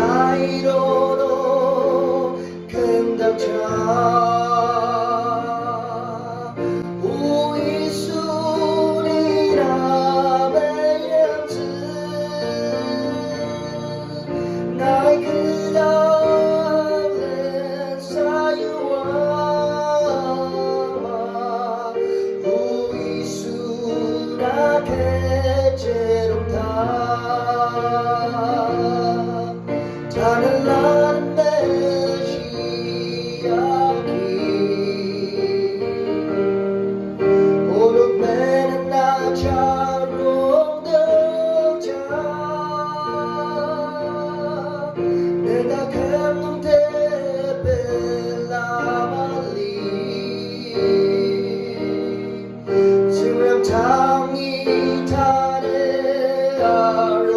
나이로도 금당차 우이수리라의 영즈 나의 그다음은 사유와 우이수라 개제롭다 자는 메시아기 오르메는 나자로 등자 내가 감동대 벨라말리 증명장이 타네 아로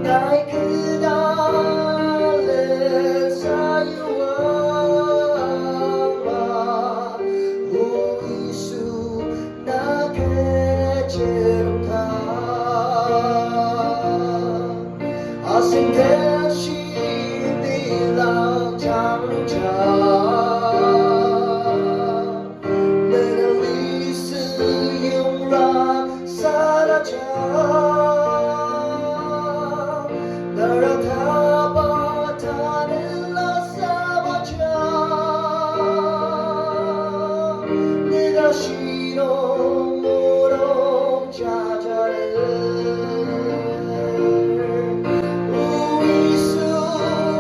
나의 그날의 사유와 우이수 나게 제롭다 아승대시 빌랑 장루자 내는 리스 용라 사라져 나라 타바타는 라사바자 네가 싫어 모로 자자를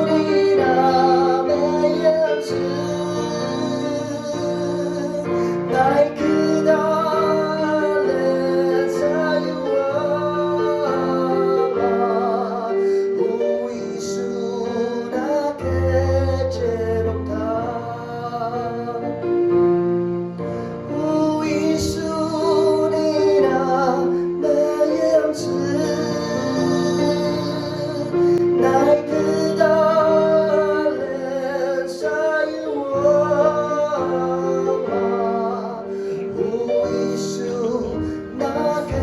우이수리라의 연습 나의 그날의 사유와 나의 그날의 사유와 우이수 나게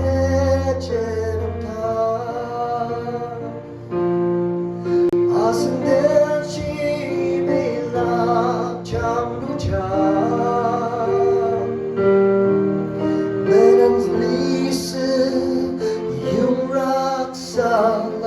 제롭다 아승된 시빌라 장루자 내는 리스 용락살라